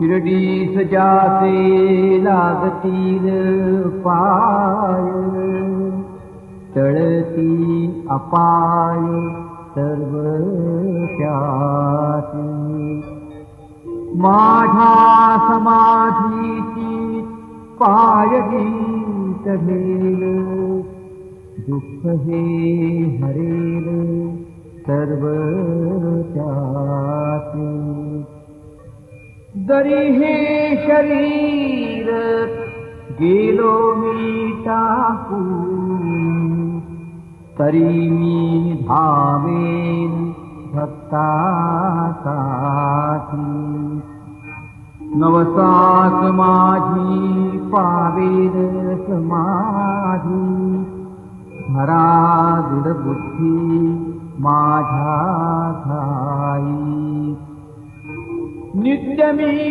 शिर्डीस जाचे लागतील पाय, तळती अपाय सर्व त्यासी। माझ्या समाधीची पायरी चढेल, दुःख हे हरेल सर्व त्यासी। जरी हे शरीर गेलो मी टाकून, तरी मी धावेन भक्तासाठी। नवसात माझी पावेल समाधी, धरा दृढ बुद्धी माझ्या ठाई। नित्य मी